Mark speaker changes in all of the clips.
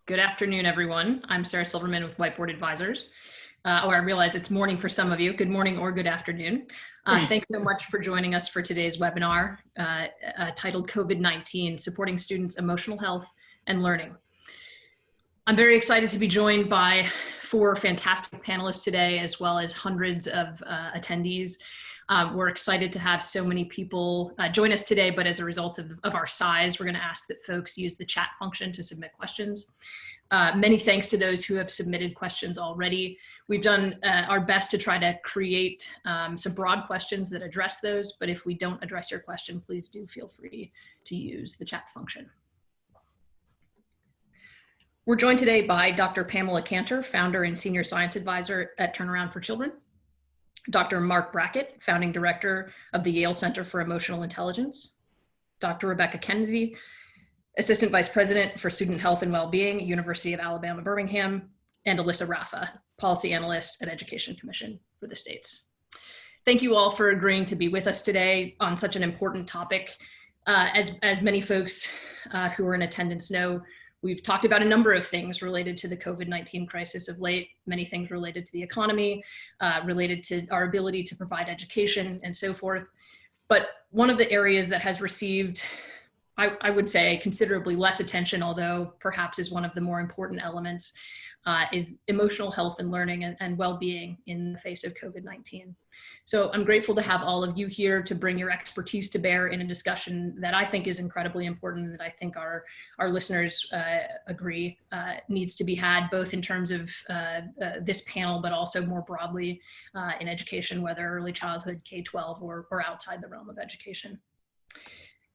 Speaker 1: Good afternoon, everyone. I'm Sarah Silverman with Whiteboard Advisors. I realize it's morning for some of you. Good morning or good afternoon. Thanks so much for joining us for today's webinar titled COVID-19, Supporting Students' Emotional Health and Learning. I'm very excited to be joined by 4 fantastic panelists today, as well as hundreds of attendees. We're excited to have so many people join us today, but as a result of our size, we're going to ask that folks use the chat function to submit questions. Many thanks to those who have submitted questions already. We've done our best to try to create some broad questions that address those, but if we don't address your question, please do feel free to use the chat function. We're joined today by Dr. Pamela Cantor, founder and senior science advisor at Turnaround for Children, Dr. Mark Brackett, founding director of the Yale Center for Emotional Intelligence, Dr. Rebecca Kennedy, assistant vice president for student health and well-being, University of Alabama, Birmingham, and Alyssa Raffa, policy analyst at Education Commission for the States. Thank you all for agreeing to be with us today on such an important topic. As many folks who are in attendance know, we've talked about a number of things related to the COVID-19 crisis of late, many things related to the economy, related to our ability to provide education and so forth. But one of the areas that has received, I would say, considerably less attention, although perhaps is one of the more important elements, is emotional health and learning and well-being in the face of COVID-19. So I'm grateful to have all of you here to bring your expertise to bear in a discussion that I think is incredibly important, that I think our listeners agree needs to be had, both in terms of this panel, but also more broadly in education, whether early childhood, K-12, or outside the realm of education.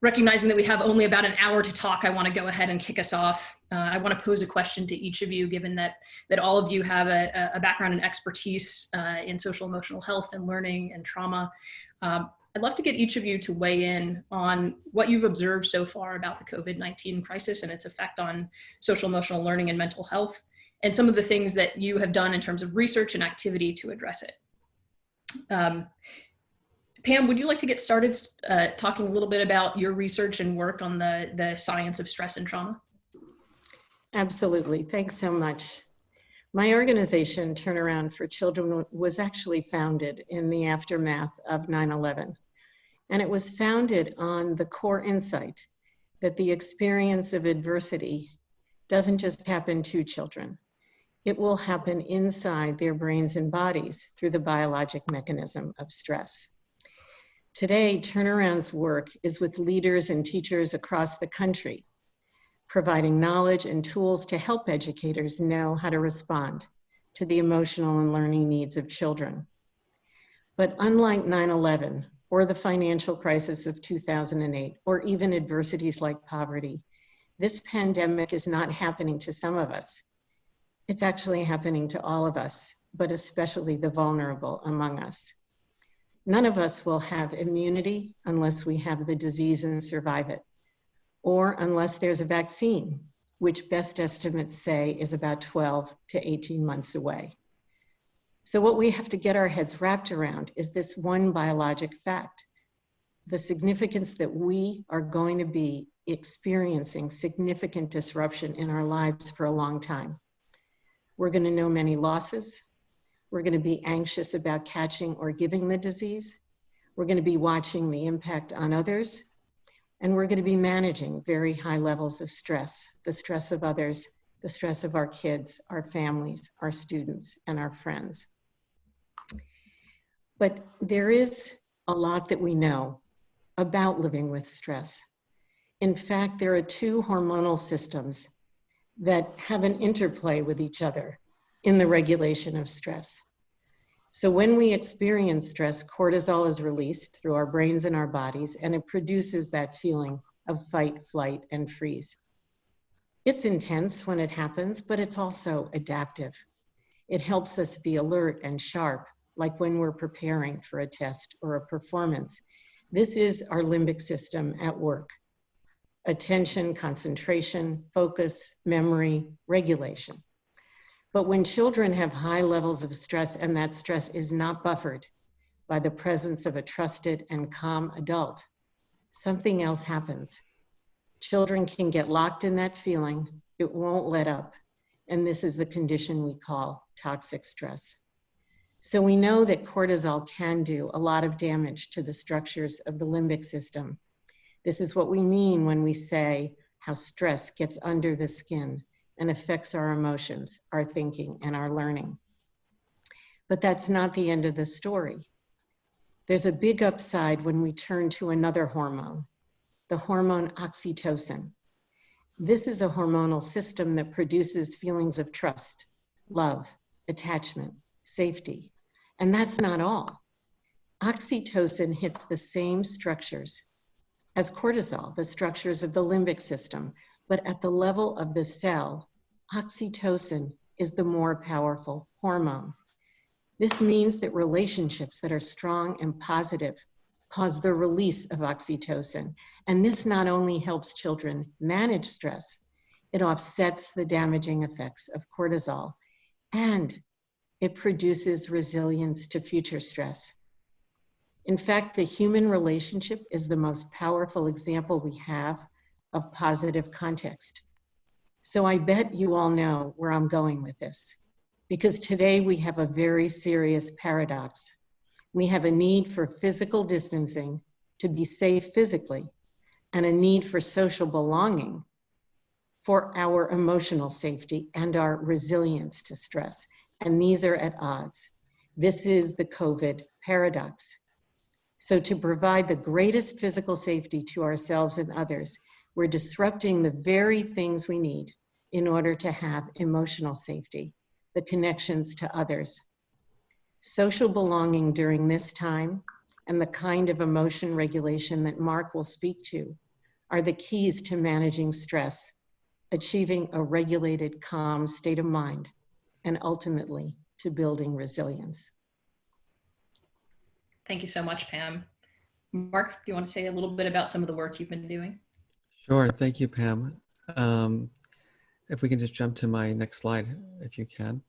Speaker 1: Recognizing that we have only about an hour to talk, I want to go ahead and kick us off. I want to pose a question to each of you, given that all of you have a background and expertise in social emotional health and learning and trauma. I'd love to get each of you to weigh in on what you've observed so far about the COVID-19 crisis and its effect on social emotional learning and mental health, and some of the things that you have done in terms of research and activity to address it. Pam, would you like to get started talking a little bit about your research and work on the science of stress and trauma?
Speaker 2: Absolutely. Thanks so much. My organization, Turnaround for Children, was actually founded in the aftermath of 9/11. And it was founded on the core insight that the experience of adversity doesn't just happen to children. It will happen inside their brains and bodies through the biologic mechanism of stress. Today, Turnaround's work is with leaders and teachers across the country, providing knowledge and tools to help educators know how to respond to the emotional and learning needs of children. But unlike 9/11 or the financial crisis of 2008, or even adversities like poverty, this pandemic is not happening to some of us. It's actually happening to all of us, but especially the vulnerable among us. None of us will have immunity unless we have the disease and survive it, or unless there's a vaccine, which best estimates say is about 12 to 18 months away. So what we have to get our heads wrapped around is this one biologic fact: the significance that we are going to be experiencing significant disruption in our lives for a long time. We're going to know many losses. We're going to be anxious about catching or giving the disease. We're going to be watching the impact on others. And we're going to be managing very high levels of stress, the stress of others, the stress of our kids, our families, our students, and our friends. But there is a lot that we know about living with stress. In fact, there are 2 hormonal systems that have an interplay with each other in the regulation of stress. So when we experience stress, cortisol is released through our brains and our bodies, and it produces that feeling of fight, flight, and freeze. It's intense when it happens, but it's also adaptive. It helps us be alert and sharp, like when we're preparing for a test or a performance. This is our limbic system at work: attention, concentration, focus, memory, regulation. But when children have high levels of stress and that stress is not buffered by the presence of a trusted and calm adult, something else happens. Children can get locked in that feeling, It won't let up. And this is the condition we call toxic stress. So we know that cortisol can do a lot of damage to the structures of the limbic system. This is what we mean when we say how stress gets under the skin and affects our emotions, our thinking, and our learning. But that's not the end of the story. There's a big upside when we turn to another hormone, the hormone oxytocin. This is a hormonal system that produces feelings of trust, love, attachment, safety. And that's not all. Oxytocin hits the same structures as cortisol, the structures of the limbic system, but at the level of the cell, oxytocin is the more powerful hormone. This means that relationships that are strong and positive cause the release of oxytocin. And this not only helps children manage stress, it offsets the damaging effects of cortisol, and it produces resilience to future stress. In fact, the human relationship is the most powerful example we have of positive context. So I bet you all know where I'm going with this, because today we have a very serious paradox. We have a need for physical distancing to be safe physically, and a need for social belonging for our emotional safety and our resilience to stress. And these are at odds. This is the COVID paradox. So to provide the greatest physical safety to ourselves and others, we're disrupting the very things we need in order to have emotional safety, the connections to others. Social belonging during this time and the kind of emotion regulation that Mark will speak to are the keys to managing stress, achieving a regulated, calm state of mind, and ultimately to building resilience.
Speaker 1: Thank you so much, Pam. Mark, do you want to say a little bit about some of the work you've been doing?
Speaker 3: Sure. Thank you, Pam. If we can just jump to my next slide, if you can.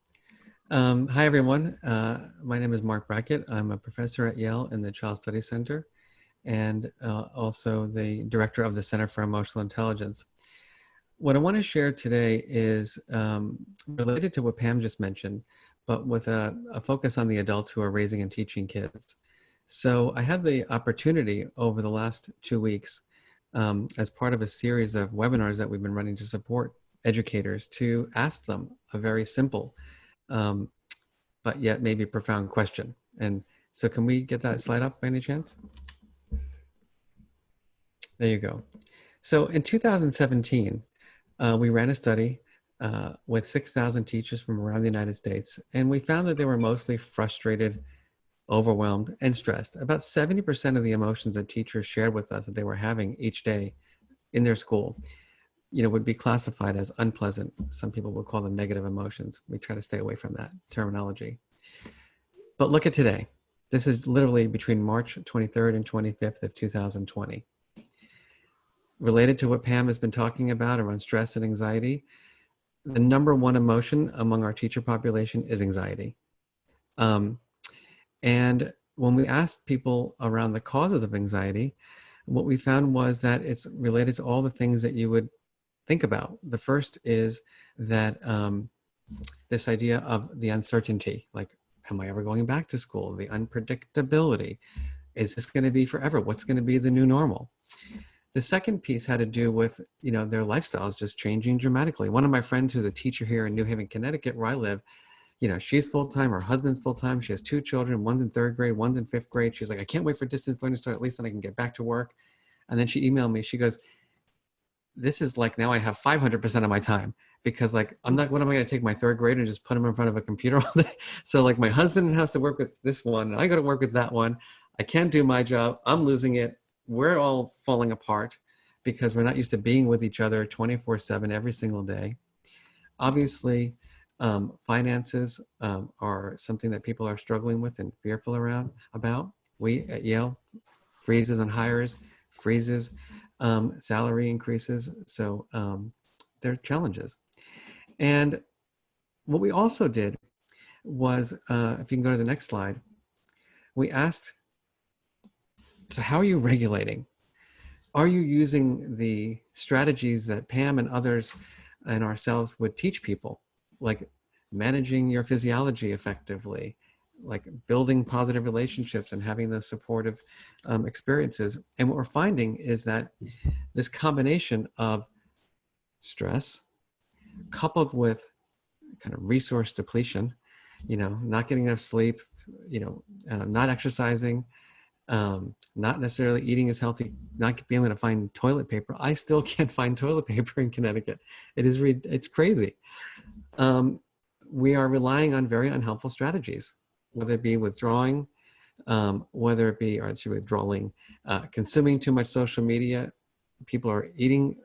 Speaker 3: Hi, everyone. My name is Mark Brackett. I'm a professor at Yale in the Child Studies Center, and also the director of the Center for Emotional Intelligence. What I want to share today is related to what Pam just mentioned, but with a focus on the adults who are raising and teaching kids. So I had the opportunity over the last 2 weeks, as part of a series of webinars that we've been running to support educators, to ask them a very simple, but yet maybe profound question. And so can we get that slide up by any chance? There you go. So in 2017, we ran a study with 6,000 teachers from around the United States, and we found that they were mostly frustrated, overwhelmed, and stressed. About 70% of the emotions that teachers shared with us that they were having each day in their school, would be classified as unpleasant. Some people would call them negative emotions. We try to stay away from that terminology. But look at today. This is literally between March 23rd and 25th of 2020. Related to what Pam has been talking about around stress and anxiety, the number one emotion among our teacher population is anxiety. And when we asked people around the causes of anxiety, what we found was that it's related to all the things that you would think about. The first is that this idea of the uncertainty, like, am I ever going back to school? The unpredictability. Is this going to be forever? What's going to be the new normal? The second piece had to do with, their lifestyles just changing dramatically. One of my friends who's a teacher here in New Haven, Connecticut, where I live, she's full-time, her husband's full-time. She has 2 children, one's in 3rd grade, one's in 5th grade. She's like, I can't wait for distance learning to start, at least then I can get back to work. And then she emailed me, she goes, this is like, now I have 500% of my time, because like, what am I going to take my 3rd grader and just put him in front of a computer all day? So like, my husband has to work with this one, and I got to work with that one. I can't do my job. I'm losing it. We're all falling apart because we're not used to being with each other 24/7 every single day. Obviously, finances are something that people are struggling with and fearful about. We at Yale, freezes on hires, freezes, salary increases. So there are challenges. And what we also did was, if you can go to the next slide, we asked, so how are you regulating? Are you using the strategies that Pam and others and ourselves would teach people, like managing your physiology effectively, like building positive relationships and having those supportive experiences. And what we're finding is that this combination of stress coupled with kind of resource depletion, not getting enough sleep, not exercising, not necessarily eating as healthy, not being able to find toilet paper. I still can't find toilet paper in Connecticut. It's crazy. We are relying on very unhelpful strategies, whether it be withdrawing, consuming too much social media. People are eating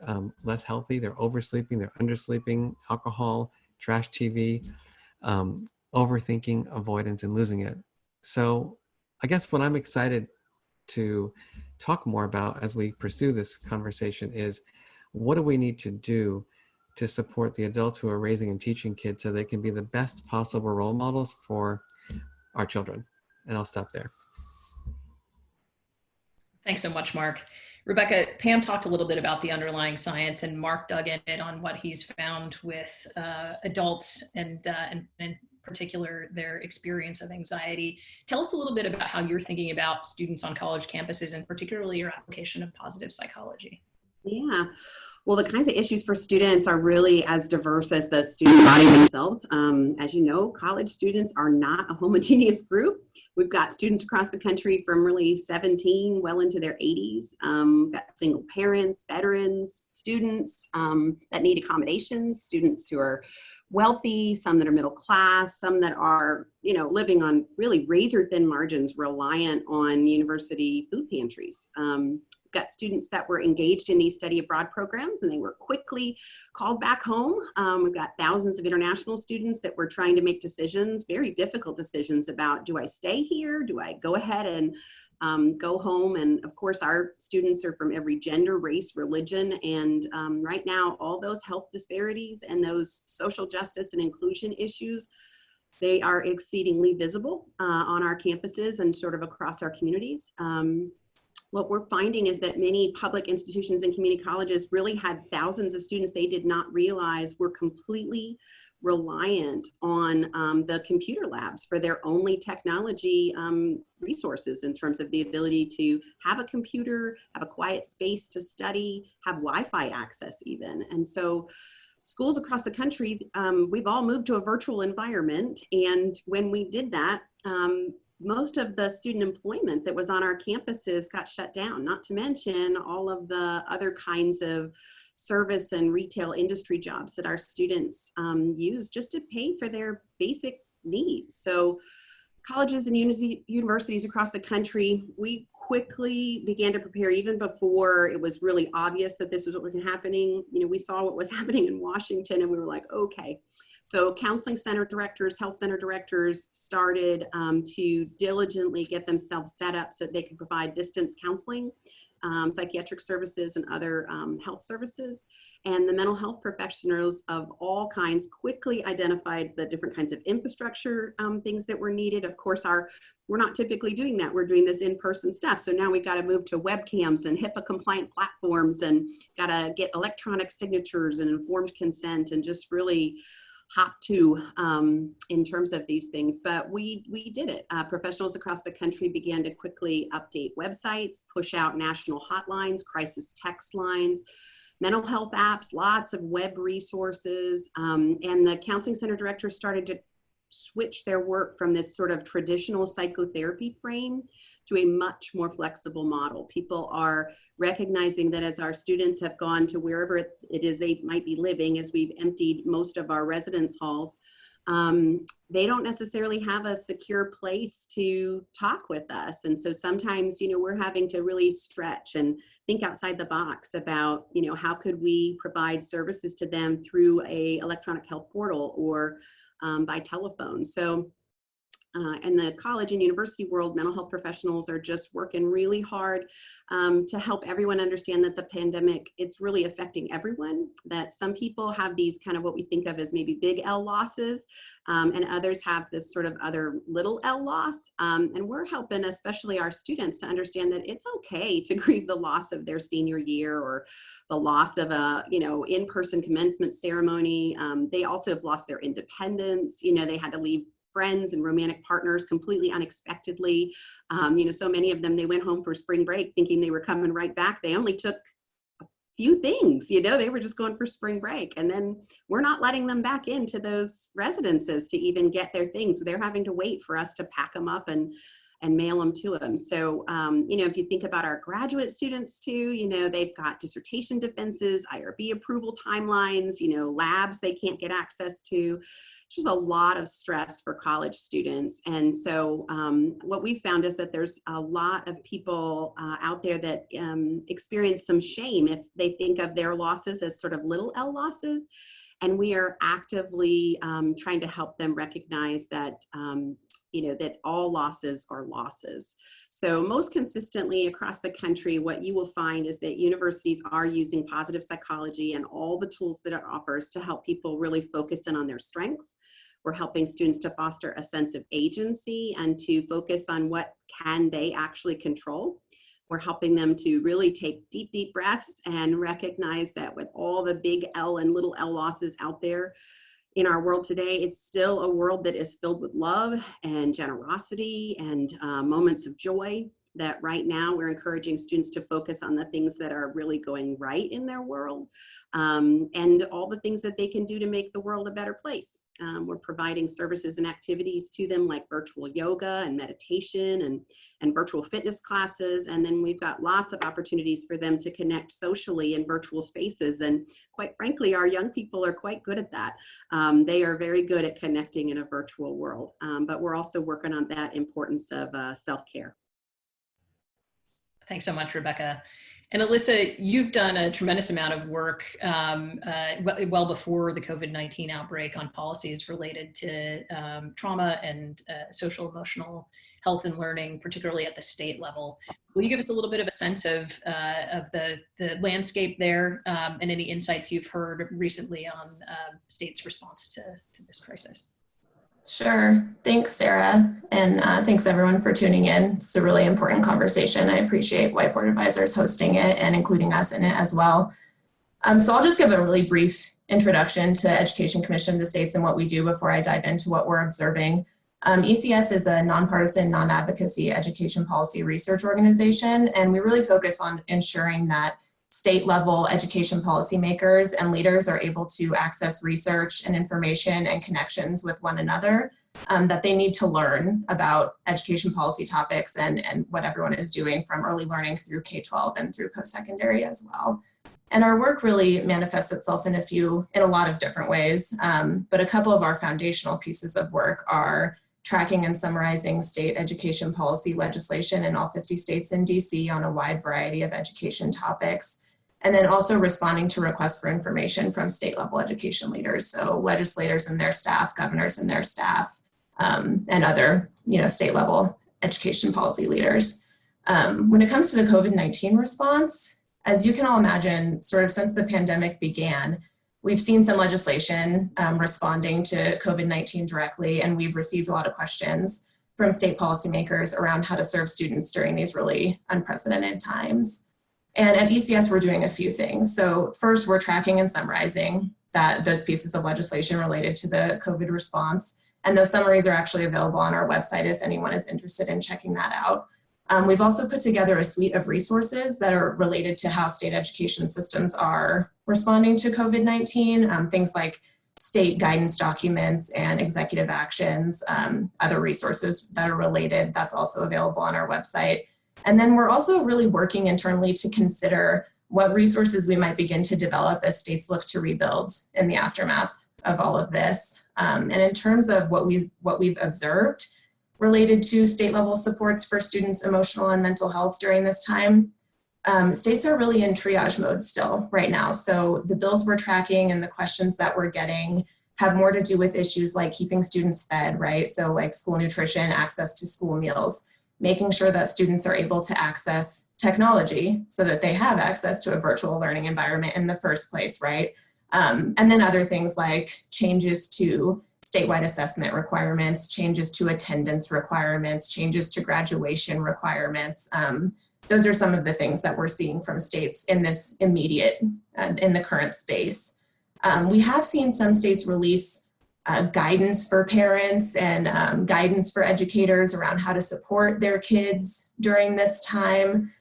Speaker 3: less healthy. They're oversleeping. They're undersleeping. Alcohol, trash TV, overthinking, avoidance, and losing it. So I guess what I'm excited to talk more about as we pursue this conversation is, what do we need to do to support the adults who are raising and teaching kids so they can be the best possible role models for our children? And I'll stop there.
Speaker 1: Thanks so much, Mark. Rebecca, Pam talked a little bit about the underlying science, and Mark dug in on what he's found with adults and in particular their experience of anxiety. Tell us a little bit about how you're thinking about students on college campuses, and particularly your application of positive psychology.
Speaker 4: Yeah. Well, the kinds of issues for students are really as diverse as the student body themselves. As you know, college students are not a homogeneous group. We've got students across the country from really 17 well into their 80s. We've got single parents, veterans, students that need accommodations, students who are wealthy, some that are middle class, some that are, living on really razor thin margins, reliant on university food pantries. We've got students that were engaged in these study abroad programs and they were quickly called back home. We've got thousands of international students that were trying to make decisions, very difficult decisions about, do I stay here? Do I go ahead and go home? And of course, our students are from every gender, race, religion. And right now, all those health disparities and those social justice and inclusion issues, they are exceedingly visible on our campuses and sort of across our communities. What we're finding is that many public institutions and community colleges really had thousands of students they did not realize were completely reliant on the computer labs for their only technology resources, in terms of the ability to have a computer, have a quiet space to study, have Wi-Fi access even. And so schools across the country, we've all moved to a virtual environment. And when we did that, most of the student employment that was on our campuses got shut down, not to mention all of the other kinds of service and retail industry jobs that our students use just to pay for their basic needs. So colleges and universities across the country, we quickly began to prepare even before it was really obvious that this was what was happening. We saw what was happening in Washington and we were like, okay. So counseling center directors, health center directors started to diligently get themselves set up so that they could provide distance counseling, psychiatric services, and other health services. And the mental health professionals of all kinds quickly identified the different kinds of infrastructure things that were needed. Of course, we're not typically doing that. We're doing this in-person stuff. So now we've got to move to webcams and HIPAA compliant platforms, and got to get electronic signatures and informed consent, and just really hop to in terms of these things. But we did it. Professionals across the country began to quickly update websites, push out national hotlines, crisis text lines, mental health apps, lots of web resources. And the counseling center directors started to switch their work from this sort of traditional psychotherapy frame to a much more flexible model. People are recognizing that as our students have gone to wherever it is they might be living, as we've emptied most of our residence halls, they don't necessarily have a secure place to talk with us. And so sometimes, we're having to really stretch and think outside the box about, how could we provide services to them through a electronic health portal or by telephone. So In the college and university world, mental health professionals are just working really hard to help everyone understand that the pandemic, it's really affecting everyone, that some people have these kind of what we think of as maybe big L losses, and others have this sort of other little L loss. And we're helping especially our students to understand that it's okay to grieve the loss of their senior year or the loss of a, in-person commencement ceremony. They also have lost their independence. They had to leave friends and romantic partners completely unexpectedly. So many of them, they went home for spring break thinking they were coming right back. They only took a few things, they were just going for spring break. And then we're not letting them back into those residences to even get their things. They're having to wait for us to pack them up and mail them to them. So, if you think about our graduate students too, they've got dissertation defenses, IRB approval timelines, labs they can't get access to. Just a lot of stress for college students. And so what we found is that there's a lot of people out there that experience some shame if they think of their losses as sort of little L losses. And we are actively trying to help them recognize that, that all losses are losses. So most consistently across the country, what you will find is that universities are using positive psychology and all the tools that it offers to help people really focus in on their strengths. We're helping students to foster a sense of agency and to focus on what can they actually control. We're helping them to really take deep, deep breaths and recognize that with all the big L and little L losses out there in our world today, it's still a world that is filled with love and generosity and moments of joy. That right now we're encouraging students to focus on the things that are really going right in their world and all the things that they can do to make the world a better place. We're providing services and activities to them like virtual yoga and meditation and virtual fitness classes. And then we've got lots of opportunities for them to connect socially in virtual spaces. And quite frankly, our young people are quite good at that. They are very good at connecting in a virtual world, but we're also working on that importance of self-care.
Speaker 1: Thanks so much, Rebecca. And Alyssa, you've done a tremendous amount of work well before the COVID-19 outbreak on policies related to trauma and social emotional health and learning, particularly at the state level. Will you give us a little bit of a sense of the landscape there and any insights you've heard recently on states' response to this crisis?
Speaker 5: Sure. Thanks, Sarah. And thanks everyone for tuning in. It's a really important conversation. I appreciate Whiteboard Advisors hosting it and including us in it as well. So I'll just give a really brief introduction to Education Commission of the States and what we do before I dive into what we're observing. ECS is a nonpartisan, non-advocacy education policy research organization, and we really focus on ensuring that state-level education policymakers and leaders are able to access research and information and connections with one another that they need to learn about education policy topics and what everyone is doing from early learning through K-12 and through post-secondary as well. And our work really manifests itself in a lot of different ways, but a couple of our foundational pieces of work are tracking and summarizing state education policy legislation in all 50 states and DC on a wide variety of education topics, and then also responding to requests for information from state level education leaders, so legislators and their staff, governors and their staff, and other state level education policy leaders. When it comes to the COVID-19 response, as you can all imagine, sort of since the pandemic began, we've seen some legislation responding to COVID-19 directly, and we've received a lot of questions from state policymakers around how to serve students during these really unprecedented times. And at ECS, we're doing a few things. So first, we're tracking and summarizing those pieces of legislation related to the COVID response. And those summaries are actually available on our website if anyone is interested in checking that out. We've also put together a suite of resources that are related to how state education systems are responding to COVID-19, things like state guidance documents and executive actions, other resources that are related, that's also available on our website. And then we're also really working internally to consider what resources we might begin to develop as states look to rebuild in the aftermath of all of this. And in terms of what we've observed related to state level supports for students' emotional and mental health during this time, states are really in triage mode still right now. So the bills we're tracking and the questions that we're getting have more to do with issues like keeping students fed, right? So like school nutrition, access to school meals, making sure that students are able to access technology so that they have access to a virtual learning environment in the first place, right? And then other things like changes to statewide assessment requirements, changes to attendance requirements, changes to graduation requirements. Those are some of the things that we're seeing from states in this immediate, in the current space. We have seen some states release guidance for parents and guidance for educators around how to support their kids during this time,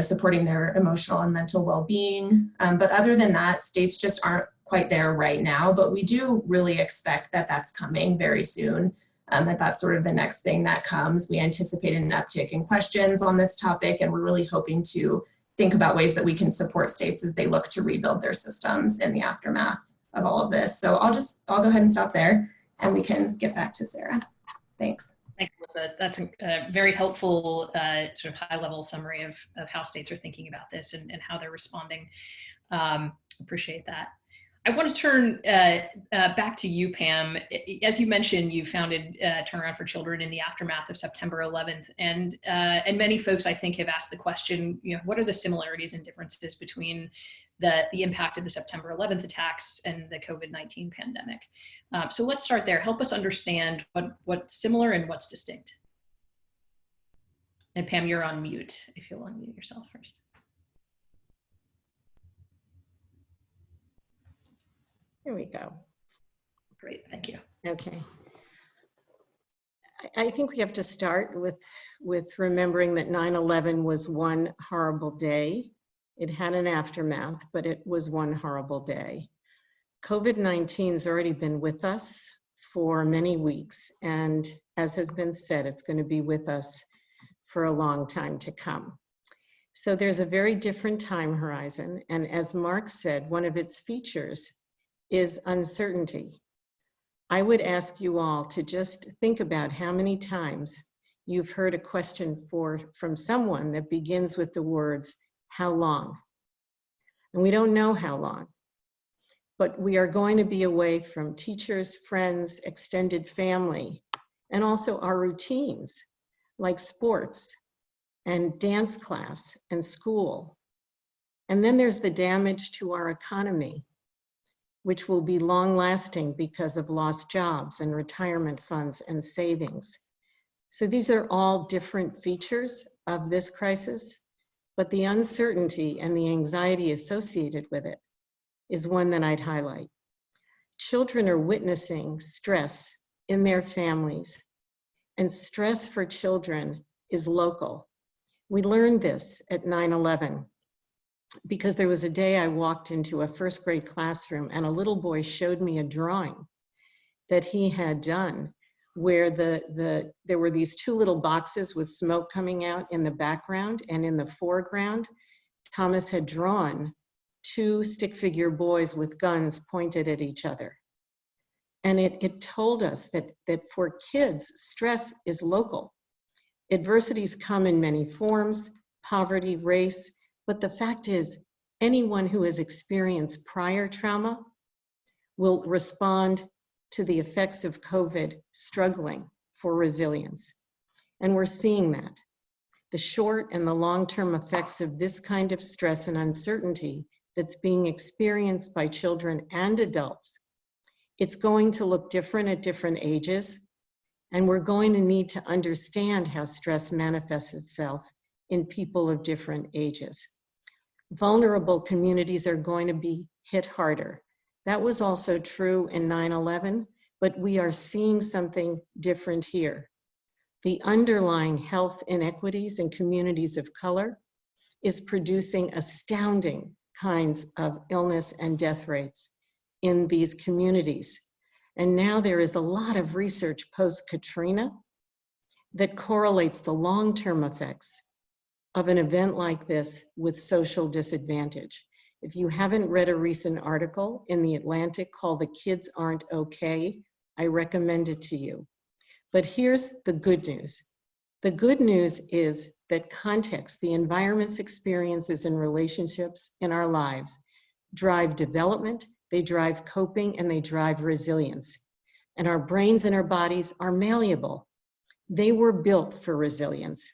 Speaker 5: supporting their emotional and mental well-being. But other than that, states just aren't quite there right now, but we do really expect that that's coming very soon, that's sort of the next thing that comes. We anticipate an uptick in questions on this topic, and we're really hoping to think about ways that we can support states as they look to rebuild their systems in the aftermath of all of this. So I'll go ahead and stop there, and we can get back to Sarah. Thanks.
Speaker 1: Thanks, Elizabeth. That's a very helpful sort of high-level summary of how states are thinking about this and how they're responding. Appreciate that. I want to turn back to you, Pam. As you mentioned, you founded Turnaround for Children in the aftermath of September 11th, and many folks, I think, have asked the question, what are the similarities and differences between the impact of the September 11th attacks and the COVID-19 pandemic? So let's start there. Help us understand what's similar and what's distinct. And Pam, you're on mute, if you'll unmute yourself first.
Speaker 2: There we go.
Speaker 1: Great, thank you.
Speaker 2: Okay. I think we have to start with remembering that 9/11 was one horrible day. It had an aftermath, but it was one horrible day. COVID-19 has already been with us for many weeks, and as has been said, it's going to be with us for a long time to come. So there's a very different time horizon, and as Mark said, one of its features is uncertainty. I would ask you all to just think about how many times you've heard a question from someone that begins with the words, how long? And we don't know how long, but we are going to be away from teachers, friends, extended family, and also our routines like sports and dance class and school. And then there's the damage to our economy, which will be long lasting because of lost jobs and retirement funds and savings. So these are all different features of this crisis, but the uncertainty and the anxiety associated with it is one that I'd highlight. Children are witnessing stress in their families, and stress for children is local. We learned this at 9/11. Because there was a day I walked into a first grade classroom and a little boy showed me a drawing that he had done where there were these two little boxes with smoke coming out in the background, and in the foreground, Thomas had drawn two stick figure boys with guns pointed at each other. And it told us that for kids, stress is local. Adversities come in many forms, poverty, race, but the fact is, anyone who has experienced prior trauma will respond to the effects of COVID struggling for resilience. And we're seeing that. The short and the long-term effects of this kind of stress and uncertainty that's being experienced by children and adults, it's going to look different at different ages, and we're going to need to understand how stress manifests itself in people of different ages. Vulnerable communities are going to be hit harder. That was also true in 9/11, but we are seeing something different here. The underlying health inequities in communities of color is producing astounding kinds of illness and death rates in these communities. And now there is a lot of research post-Katrina that correlates the long-term effects of an event like this with social disadvantage. If you haven't read a recent article in The Atlantic called "The Kids Aren't Okay," I recommend it to you. But here's the good news. The good news is that context, the environment's experiences and relationships in our lives, drive development, they drive coping, and they drive resilience. And our brains and our bodies are malleable. They were built for resilience.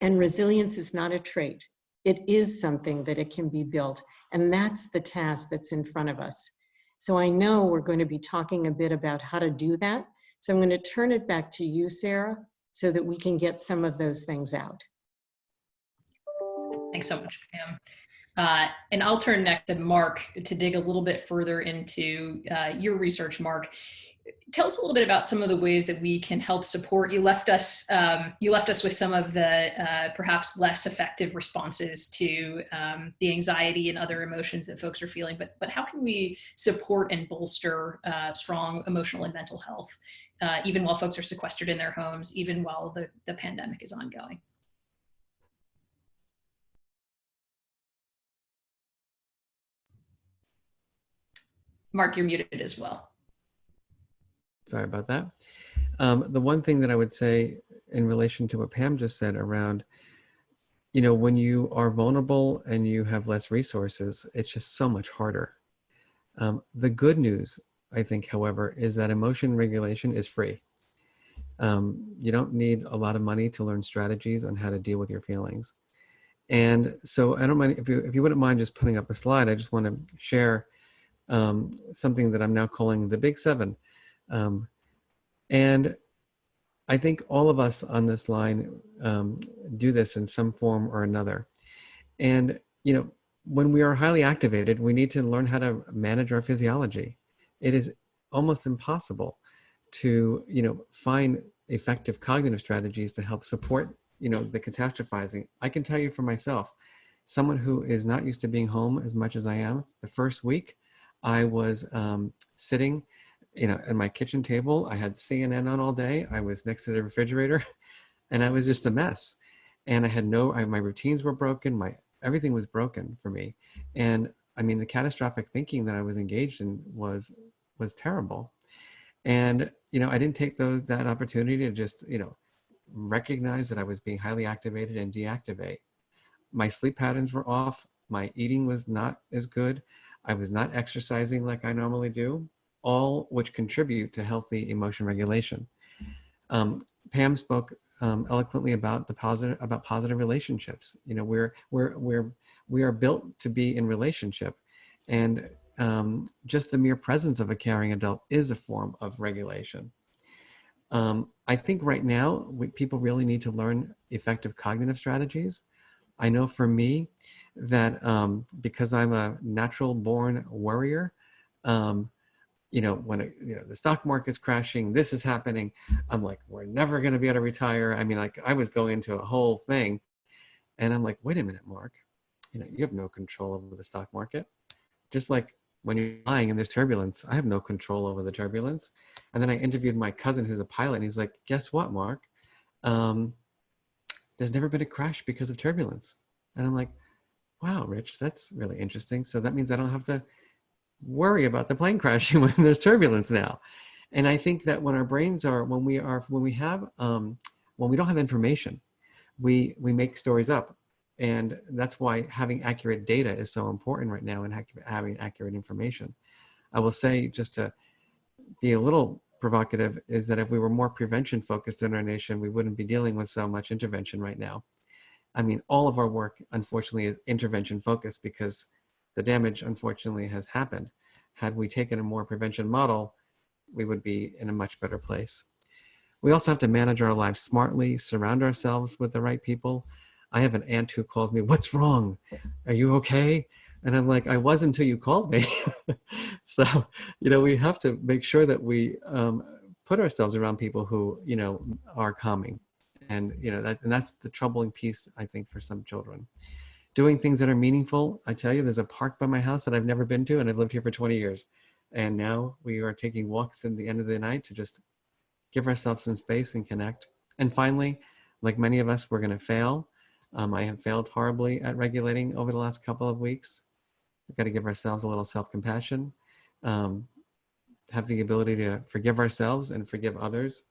Speaker 2: And resilience is not a trait. It is something that it can be built. And that's the task that's in front of us. So I know we're going to be talking a bit about how to do that. So I'm going to turn it back to you, Sarah, so that we can get some of those things out.
Speaker 1: Thanks so much, Pam. And I'll turn next to Mark to dig a little bit further into your research, Mark. Tell us a little bit about some of the ways that we can help support. You left us with some of the perhaps less effective responses to the anxiety and other emotions that folks are feeling. But how can we support and bolster strong emotional and mental health, even while folks are sequestered in their homes, even while the pandemic is ongoing? Mark, you're muted as well.
Speaker 3: Sorry about that. The one thing that I would say in relation to what Pam just said around, when you are vulnerable and you have less resources, it's just so much harder. The good news, I think, however, is that emotion regulation is free. You don't need a lot of money to learn strategies on how to deal with your feelings. And so I don't mind, if you wouldn't mind just putting up a slide, I just want to share something that I'm now calling the Big Seven. And I think all of us on this line do this in some form or another. And, when we are highly activated, we need to learn how to manage our physiology. It is almost impossible to, find effective cognitive strategies to help support, the catastrophizing. I can tell you for myself, someone who is not used to being home as much as I am, the first week, I was sitting at my kitchen table. I had CNN on all day. I was next to the refrigerator and I was just a mess. And I had my routines were broken. Everything was broken for me. And I mean, the catastrophic thinking that I was engaged in was terrible. And, I didn't take that opportunity to just, recognize that I was being highly activated and deactivate. My sleep patterns were off. My eating was not as good. I was not exercising like I normally do, all which contribute to healthy emotion regulation. Pam spoke eloquently about positive relationships. We are built to be in relationship, and just the mere presence of a caring adult is a form of regulation. I think right now people really need to learn effective cognitive strategies. I know for me that because I'm a natural born worrier, when the stock market's crashing, this is happening, I'm like, we're never going to be able to retire. I mean, like I was going into a whole thing and I'm like, wait a minute, Mark, you have no control over the stock market. Just like when you're flying and there's turbulence, I have no control over the turbulence. And then I interviewed my cousin who's a pilot and he's like, guess what, Mark? There's never been a crash because of turbulence. And I'm like, wow, Rich, that's really interesting. So that means I don't have to worry about the plane crashing when there's turbulence now. And I think that when our brains are, when we don't have information, we make stories up. And that's why having accurate data is so important right now and having accurate information. I will say, just to be a little provocative, is that if we were more prevention focused in our nation, we wouldn't be dealing with so much intervention right now. I mean, all of our work, unfortunately, is intervention focused because the damage, unfortunately, has happened. Had we taken a more prevention model, we would be in a much better place. We also have to manage our lives smartly, surround ourselves with the right people. I have an aunt who calls me, what's wrong? Are you okay? And I'm like, I was until you called me. So, we have to make sure that we put ourselves around people who, are calming. And, that's the troubling piece, I think, for some children. Doing things that are meaningful. I tell you, there's a park by my house that I've never been to, and I've lived here for 20 years. And now we are taking walks in the end of the night to just give ourselves some space and connect. And finally, like many of us, we're going to fail. I have failed horribly at regulating over the last couple of weeks. We've got to give ourselves a little self-compassion, have the ability to forgive ourselves and forgive others,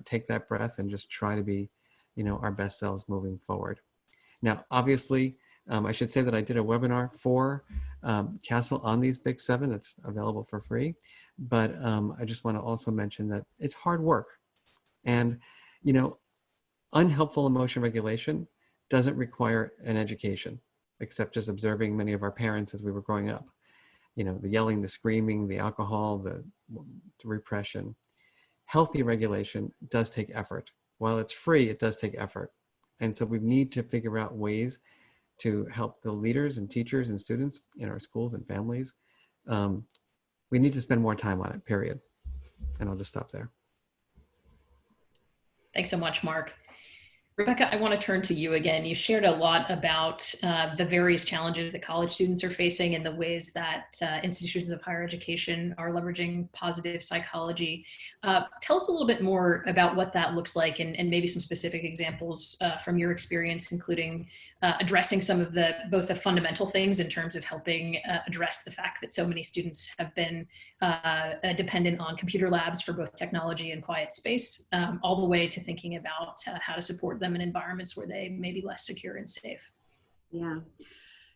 Speaker 3: take that breath and just try to be, our best selves moving forward. Now, obviously, I should say that I did a webinar for CASEL on these big 7 that's available for free. But I just want to also mention that it's hard work. And, you know, unhelpful emotion regulation doesn't require an education, except just observing many of our parents as we were growing up. You know, the yelling, the screaming, the alcohol, the repression. Healthy regulation does take effort. While it's free, it does take effort. And so we need to figure out ways to help the leaders and teachers and students in our schools and families. We need to spend more time on it, period. And I'll just stop there.
Speaker 1: Thanks so much, Mark. Rebecca, I want to turn to you again. You shared a lot about the various challenges that college students are facing and the ways that institutions of higher education are leveraging positive psychology. Tell us a little bit more about what that looks like and maybe some specific examples from your experience, including addressing some of both the fundamental things in terms of helping address the fact that so many students have been dependent on computer labs for both technology and quiet space, all the way to thinking about how to support them in environments where they may be less secure and safe.
Speaker 4: Yeah.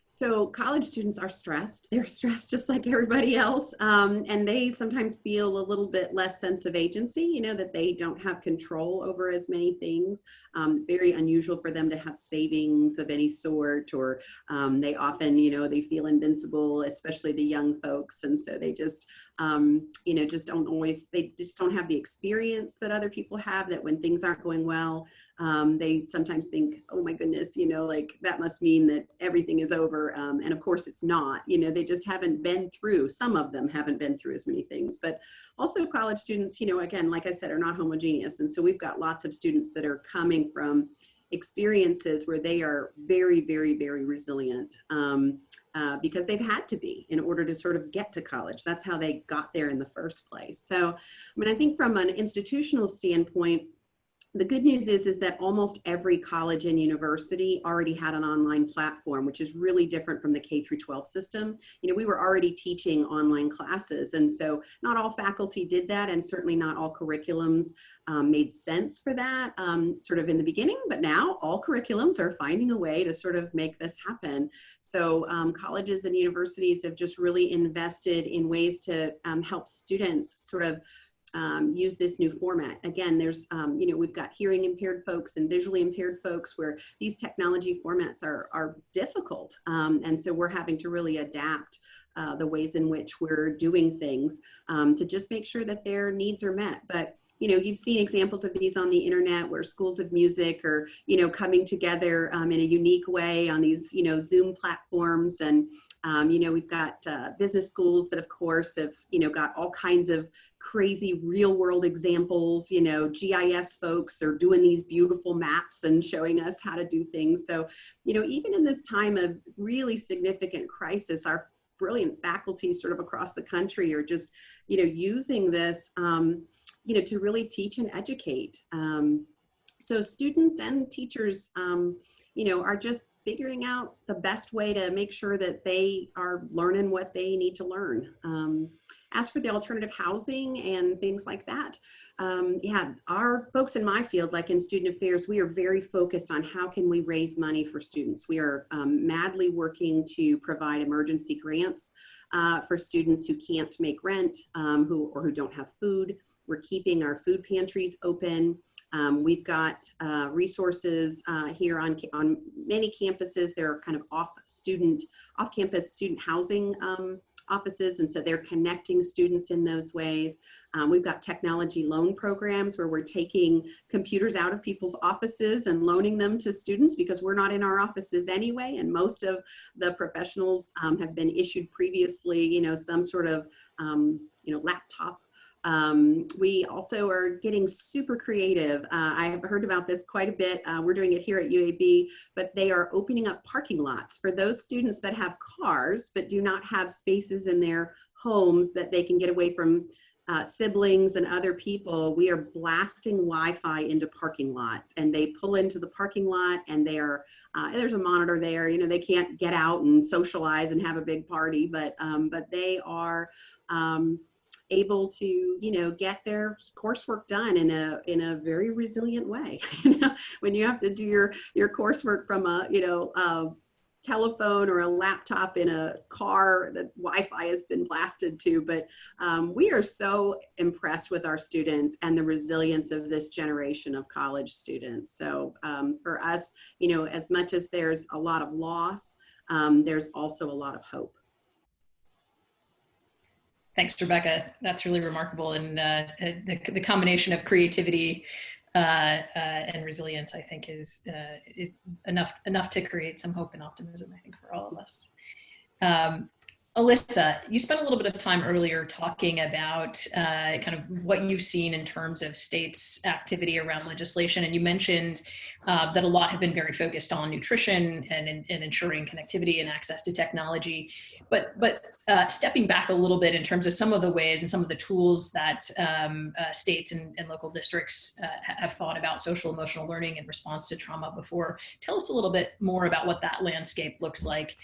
Speaker 4: So college students are stressed. They're stressed just like everybody else. And they sometimes feel a little bit less sense of agency, you know, that they don't have control over as many things. Very unusual for them to have savings of any sort, or they often, you know, they feel invincible, especially the young folks. And so they just, you know, just don't always, they just don't have the experience that other people have, that when things aren't going well, they sometimes think, oh my goodness, you know, like that must mean that everything is over. And of course it's not, you know, they just haven't been through, some of them haven't been through as many things, but also college students, you know, again, like I said, are not homogeneous. And so we've got lots of students that are coming from experiences where they are very, very, very resilient because they've had to be in order to sort of get to college. That's how they got there in the first place. So, I mean, I think from an institutional standpoint, the good news is that almost every college and university already had an online platform, which is really different from the K through 12 system. You know, we were already teaching online classes, and so not all faculty did that, and certainly not all curriculums made sense for that sort of in the beginning, but now all curriculums are finding a way to sort of make this happen. So colleges and universities have just really invested in ways to help students sort of use this new format. Again, there's, you know, we've got hearing impaired folks and visually impaired folks where these technology formats are difficult. And so we're having to really adapt the ways in which we're doing things to just make sure that their needs are met. But you know, you've seen examples of these on the internet where schools of music are, you know, coming together in a unique way on these, you know, Zoom platforms. And, you know, we've got business schools that, of course, have, you know, got all kinds of crazy real world examples. You know, GIS folks are doing these beautiful maps and showing us how to do things. So, you know, even in this time of really significant crisis, our brilliant faculty sort of across the country are just, you know, using this, you know, to really teach and educate. So students and teachers, you know, are just figuring out the best way to make sure that they are learning what they need to learn. As for the alternative housing and things like that, yeah, our folks in my field, like in student affairs, we are very focused on how can we raise money for students. We are madly working to provide emergency grants for students who can't make rent, who don't have food. We're keeping our food pantries open. We've got resources here on many campuses. There are kind of off-campus student housing offices, and so they're connecting students in those ways. We've got technology loan programs where we're taking computers out of people's offices and loaning them to students because we're not in our offices anyway, and most of the professionals have been issued previously, you know, some sort of, you know, laptop. We also are getting super creative. I have heard about this quite a bit. We're doing it here at UAB, but they are opening up parking lots for those students that have cars but do not have spaces in their homes that they can get away from siblings and other people. We are blasting Wi-Fi into parking lots, and they pull into the parking lot, and they are there's a monitor there. You know, they can't get out and socialize and have a big party, but they are able to, you know, get their coursework done in a very resilient way. You know, when you have to do your coursework from a, you know, telephone or a laptop in a car that Wi-Fi has been blasted to. But we are so impressed with our students and the resilience of this generation of college students. So for us, you know, as much as there's a lot of loss, there's also a lot of hope.
Speaker 1: Thanks, Rebecca. That's really remarkable. And the combination of creativity and resilience, I think, is enough to create some hope and optimism, I think, for all of us. Alyssa, you spent a little bit of time earlier talking about kind of what you've seen in terms of states' activity around legislation, and you mentioned that a lot have been very focused on nutrition and ensuring connectivity and access to technology. But stepping back a little bit in terms of some of the ways and some of the tools that states and local districts have thought about social emotional learning in response to trauma before, tell us a little bit more about what that landscape looks like.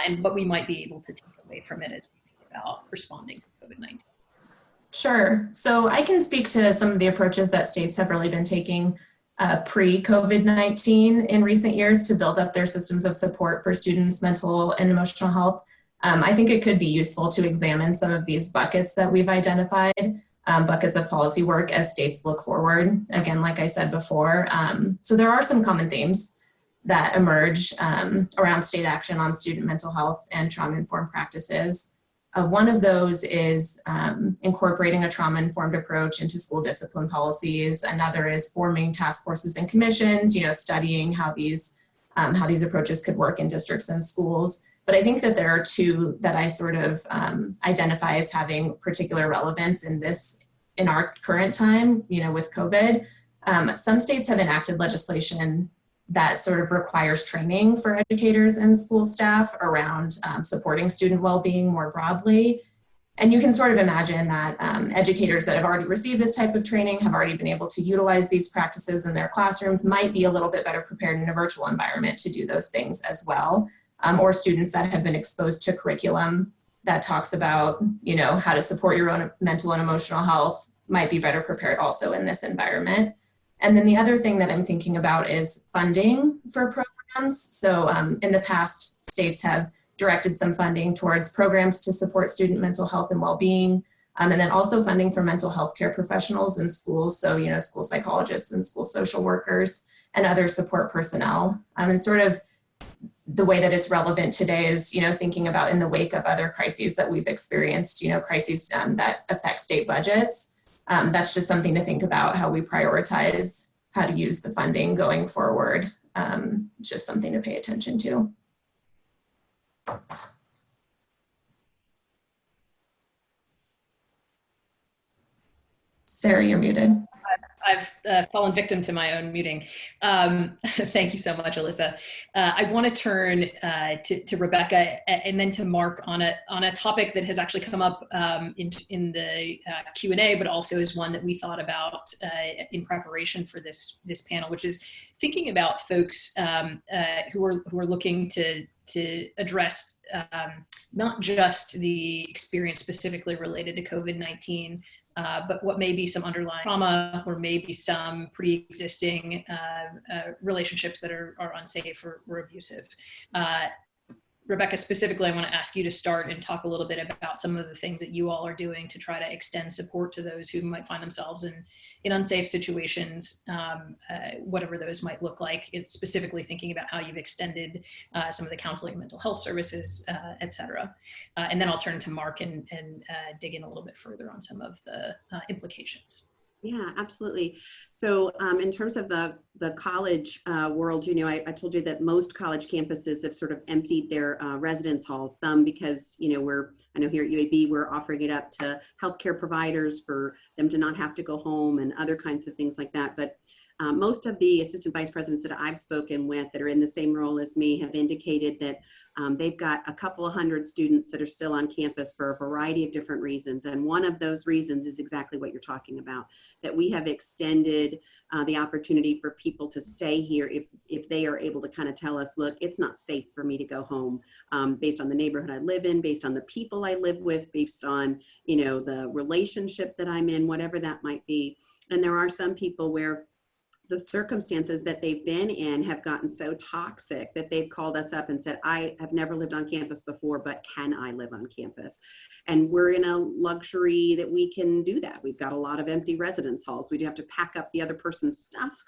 Speaker 1: And what we might be able to take away from it as we think about responding to COVID-19.
Speaker 5: Sure. So I can speak to some of the approaches that states have really been taking pre-COVID-19 in recent years to build up their systems of support for students' mental and emotional health. I think it could be useful to examine some of these buckets that we've identified, buckets of policy work as states look forward. Again, like I said before, so there are some common themes that emerge around state action on student mental health and trauma-informed practices. One of those is incorporating a trauma-informed approach into school discipline policies. Another is forming task forces and commissions, you know, studying how these approaches could work in districts and schools. But I think that there are two that I sort of identify as having particular relevance in our current time, you know, with COVID. Some states have enacted legislation that sort of requires training for educators and school staff around supporting student well-being more broadly. And you can sort of imagine that educators that have already received this type of training, have already been able to utilize these practices in their classrooms, might be a little bit better prepared in a virtual environment to do those things as well. Or students that have been exposed to curriculum that talks about, you know, how to support your own mental and emotional health might be better prepared also in this environment. And then the other thing that I'm thinking about is funding for programs. So in the past, states have directed some funding towards programs to support student mental health and well-being, and then also funding for mental health care professionals in schools. So, you know, school psychologists and school social workers and other support personnel. And sort of the way that it's relevant today is, you know, thinking about in the wake of other crises that we've experienced, you know, crises that affect state budgets. That's just something to think about, how we prioritize how to use the funding going forward. Just something to pay attention to. Sarah, you're muted.
Speaker 1: I've fallen victim to my own muting. Thank you so much, Alyssa. I want to turn to Rebecca and then to Mark on a topic that has actually come up in the Q&A, but also is one that we thought about in preparation for this panel, which is thinking about folks who are looking to address not just the experience specifically related to COVID-19, but what may be some underlying trauma or maybe some pre-existing relationships that are unsafe or abusive. Rebecca, specifically, I want to ask you to start and talk a little bit about some of the things that you all are doing to try to extend support to those who might find themselves in unsafe situations, whatever those might look like. It's specifically thinking about how you've extended some of the counseling and mental health services, et cetera. And then I'll turn to Mark and dig in a little bit further on some of the implications.
Speaker 4: Yeah, absolutely. So in terms of the college world, you know, I told you that most college campuses have sort of emptied their residence halls, some because, you know, I know here at UAB, we're offering it up to healthcare providers for them to not have to go home and other kinds of things like that. But most of the assistant vice presidents that I've spoken with that are in the same role as me have indicated that they've got a couple of hundred students that are still on campus for a variety of different reasons. And one of those reasons is exactly what you're talking about, that we have extended the opportunity for people to stay here if they are able to kind of tell us, look, it's not safe for me to go home based on the neighborhood I live in, based on the people I live with, based on, you know, the relationship that I'm in, whatever that might be. And there are some people where the circumstances that they've been in have gotten so toxic that they've called us up and said, I have never lived on campus before, but can I live on campus? And we're in a luxury that we can do that. We've got a lot of empty residence halls. We do have to pack up the other person's stuff,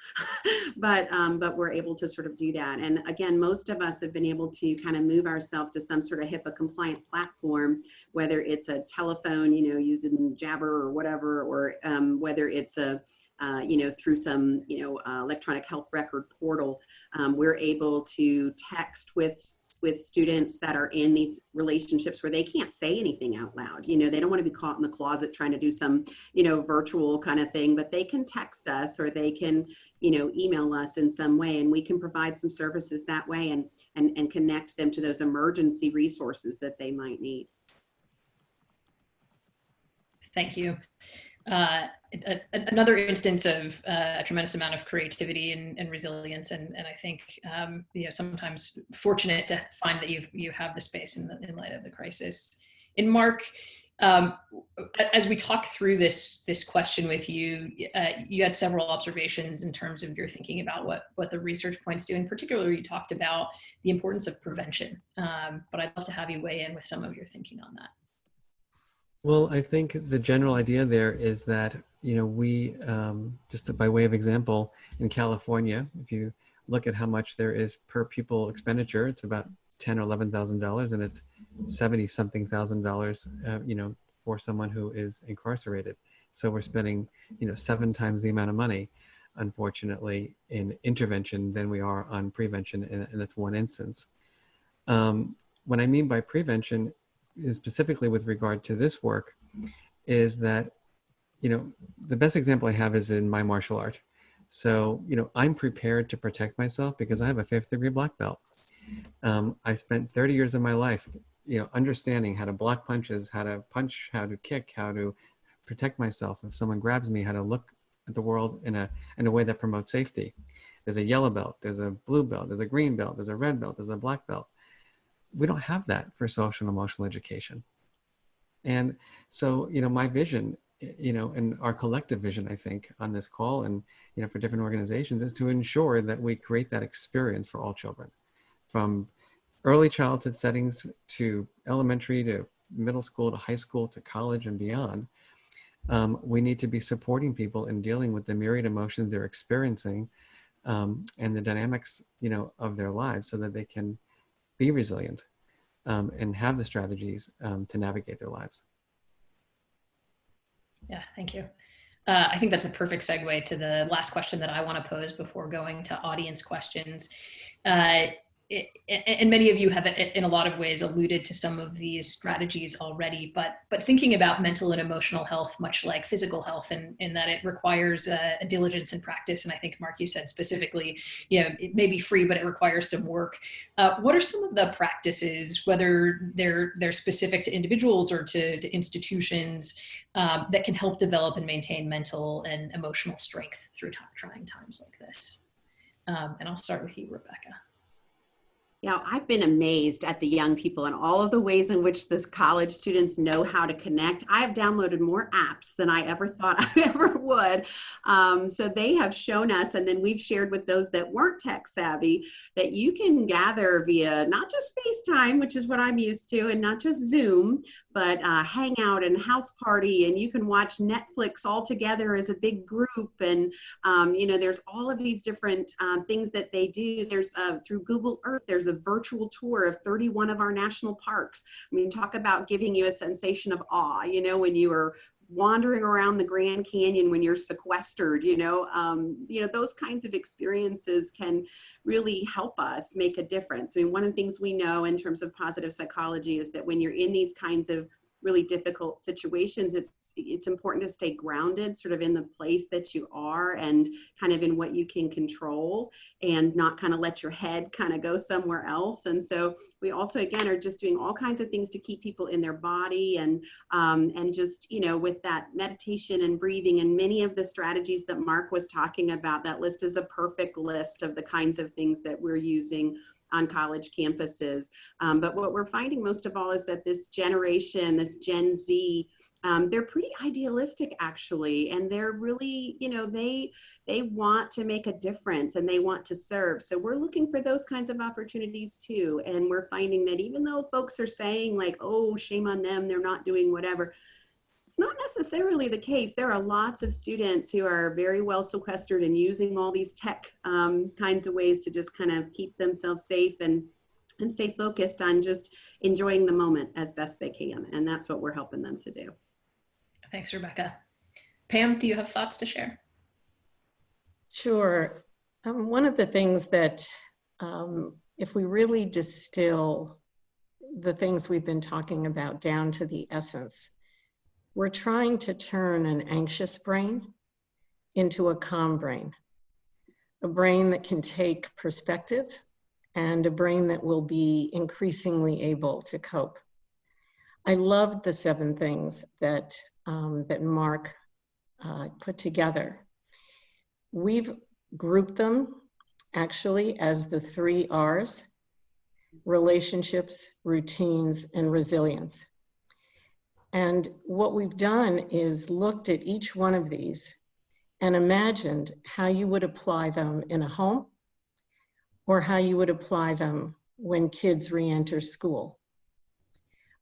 Speaker 4: but we're able to sort of do that. And again, most of us have been able to kind of move ourselves to some sort of HIPAA compliant platform, whether it's a telephone, you know, using Jabber or whatever, or whether it's a you know, through some, you know, electronic health record portal. We're able to text with students that are in these relationships where they can't say anything out loud. You know, they don't want to be caught in the closet trying to do some, you know, virtual kind of thing, but they can text us or they can, you know, email us in some way, and we can provide some services that way and connect them to those emergency resources that they might need.
Speaker 1: Thank you. Another instance of a tremendous amount of creativity and resilience, and I think you know, sometimes fortunate to find that you have the space in light of the crisis. And Mark, as we talk through this question with you, you had several observations in terms of your thinking about what the research points to, and particularly you talked about the importance of prevention. But I'd love to have you weigh in with some of your thinking on that.
Speaker 3: Well, I think the general idea there is that, you know, we, just by way of example, in California, if you look at how much there is per pupil expenditure, it's about $10,000 or $11,000, and it's $70-something thousand, you know, for someone who is incarcerated. So we're spending, you know, 7 times the amount of money, unfortunately, in intervention than we are on prevention, and that's one instance. What I mean by prevention, specifically with regard to this work, is that, you know, the best example I have is in my martial art. So, you know, I'm prepared to protect myself because I have a 5th degree black belt. I spent 30 years of my life, you know, understanding how to block punches, how to punch, how to kick, how to protect myself if someone grabs me, how to look at the world in a way that promotes safety. There's a yellow belt, there's a blue belt, there's a green belt, there's a red belt, there's a black belt. We don't have that for social and emotional education. And so, you know, my vision, you know, and our collective vision, I think, on this call and, you know, for different organizations is to ensure that we create that experience for all children, from early childhood settings to elementary to middle school to high school to college and beyond. We need to be supporting people in dealing with the myriad emotions they're experiencing and the dynamics, you know, of their lives so that they can be resilient and have the strategies to navigate their lives.
Speaker 1: Yeah, thank you. I think that's a perfect segue to the last question that I want to pose before going to audience questions. And many of you have, in a lot of ways, alluded to some of these strategies already, but thinking about mental and emotional health, much like physical health, in that it requires a diligence and practice. And I think, Mark, you said specifically, you know, it may be free, but it requires some work. What are some of the practices, whether they're specific to individuals or to institutions, that can help develop and maintain mental and emotional strength through trying times like this? And I'll start with you, Rebecca.
Speaker 4: Yeah, I've been amazed at the young people and all of the ways in which this college students know how to connect. I've downloaded more apps than I ever thought I ever would. So they have shown us, and then we've shared with those that weren't tech savvy, that you can gather via not just FaceTime, which is what I'm used to, and not just Zoom, but Hangout and House Party, and you can watch Netflix all together as a big group. And, you know, there's all of these different things that they do. There's through Google Earth, there's a virtual tour of 31 of our national parks. I mean, talk about giving you a sensation of awe, you know, when you are wandering around the Grand Canyon, when you're sequestered, you know, those kinds of experiences can really help us make a difference. I mean, one of the things we know in terms of positive psychology is that when you're in these kinds of really difficult situations, it's important to stay grounded sort of in the place that you are and kind of in what you can control, and not kind of let your head kind of go somewhere else. And so we also, again, are just doing all kinds of things to keep people in their body, and just, you know, with that meditation and breathing and many of the strategies that Mark was talking about. That list is a perfect list of the kinds of things that we're using on college campuses. But what we're finding most of all is that this generation, this Gen Z, they're pretty idealistic actually, and they're really, you know, they want to make a difference and they want to serve. So we're looking for those kinds of opportunities too. And we're finding that even though folks are saying like, oh, shame on them, they're not doing whatever, it's not necessarily the case. There are lots of students who are very well sequestered and using all these tech kinds of ways to just kind of keep themselves safe and stay focused on just enjoying the moment as best they can. And that's what we're helping them to do.
Speaker 1: Thanks, Rebecca. Pam, do you have thoughts to share?
Speaker 2: Sure. One of the things that, if we really distill the things we've been talking about down to the essence, we're trying to turn an anxious brain into a calm brain, a brain that can take perspective and a brain that will be increasingly able to cope. I loved the 7 things that, that Mark put together. We've grouped them actually as the 3 R's: relationships, routines, and resilience. And what we've done is looked at each one of these and imagined how you would apply them in a home or how you would apply them when kids re-enter school.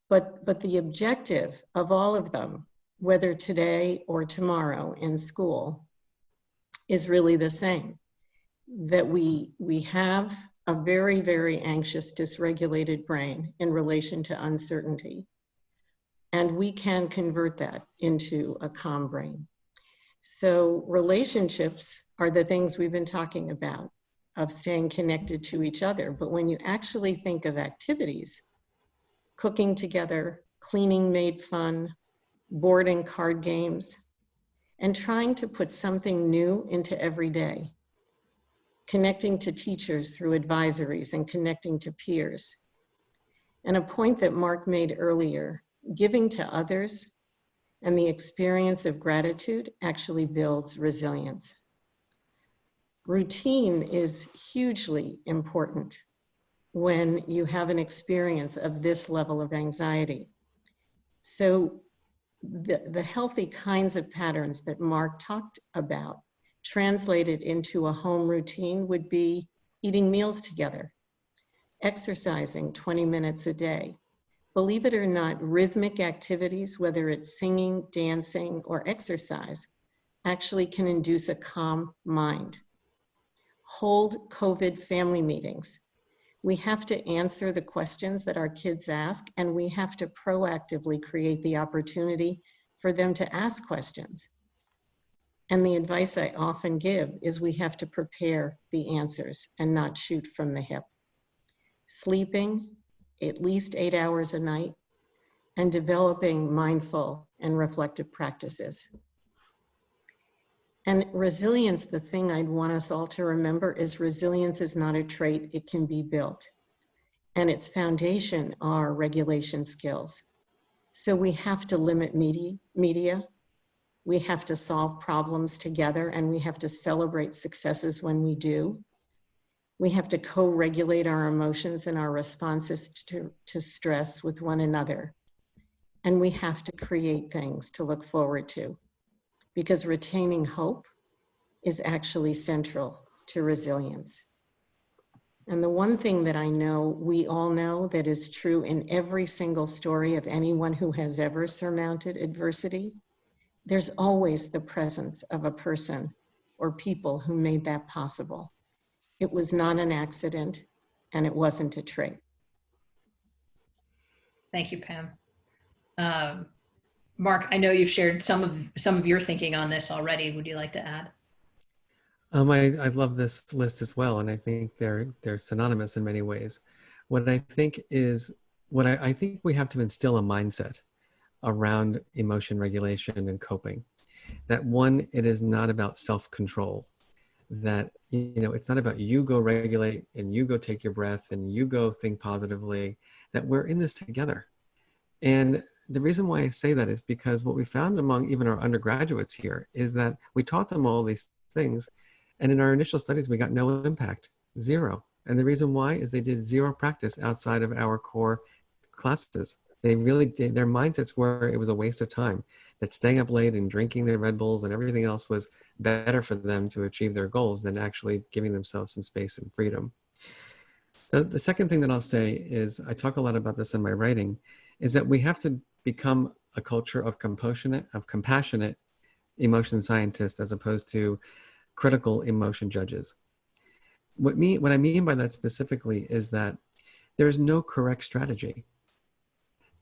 Speaker 2: But the objective of all of them, whether today or tomorrow in school, is really the same, that we have a very, very anxious, dysregulated brain in relation to uncertainty. And we can convert that into a calm brain. So relationships are the things we've been talking about, of staying connected to each other. But when you actually think of activities, cooking together, cleaning made fun, board and card games, and trying to put something new into every day, connecting to teachers through advisories and connecting to peers. And a point that Mark made earlier, giving to others and the experience of gratitude actually builds resilience. Routine is hugely important when you have an experience of this level of anxiety. So the healthy kinds of patterns that Mark talked about translated into a home routine would be eating meals together, exercising 20 minutes a day. Believe it or not, rhythmic activities, whether it's singing, dancing, or exercise, actually can induce a calm mind. Hold COVID family meetings. We have to answer the questions that our kids ask, and we have to proactively create the opportunity for them to ask questions. And the advice I often give is we have to prepare the answers and not shoot from the hip. Sleeping at least 8 hours a night and developing mindful and reflective practices. And resilience, the thing I'd want us all to remember is resilience is not a trait, it can be built. And its foundation are regulation skills. So we have to limit media, we have to solve problems together, and we have to celebrate successes when we do. We have to co-regulate our emotions and our responses to stress with one another. And we have to create things to look forward to, because retaining hope is actually central to resilience. And the one thing that I know, we all know, that is true in every single story of anyone who has ever surmounted adversity, there's always the presence of a person or people who made that possible. It was not an accident, and it wasn't a trait.
Speaker 1: Thank you, Pam. Mark, I know you've shared some of your thinking on this already. Would you like to add?
Speaker 3: I love this list as well, and I think they're synonymous in many ways. What I think we have to instill a mindset around emotion regulation and coping. That one, it is not about self-control. That, it's not about you go regulate and you go take your breath and you go think positively, that we're in this together. And the reason why I say that is because what we found among even our undergraduates here is that we taught them all these things, and in our initial studies, we got no impact, 0. And the reason why is they did 0 practice outside of our core classes. They really did. Their mindsets were it was a waste of time, that staying up late and drinking their Red Bulls and everything else was better for them to achieve their goals than actually giving themselves some space and freedom. The second thing that I'll say is, I talk a lot about this in my writing, is that we have to become a culture of compassionate emotion scientists as opposed to critical emotion judges. What I mean by that specifically is that there's no correct strategy.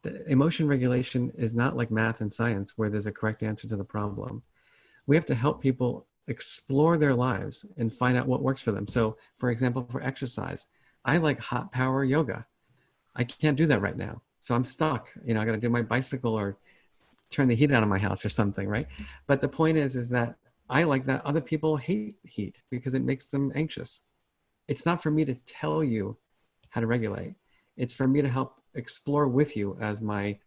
Speaker 3: The emotion regulation is not like math and science where there's a correct answer to the problem. We have to help people explore their lives and find out what works for them. So, for example, for exercise, I like hot power yoga. I can't do that right now. So I'm stuck. I got to do my bicycle or turn the heat on in my house or something, right? But the point is that I like that. Other people hate heat because it makes them anxious. It's not for me to tell you how to regulate. It's for me to help explore with you as my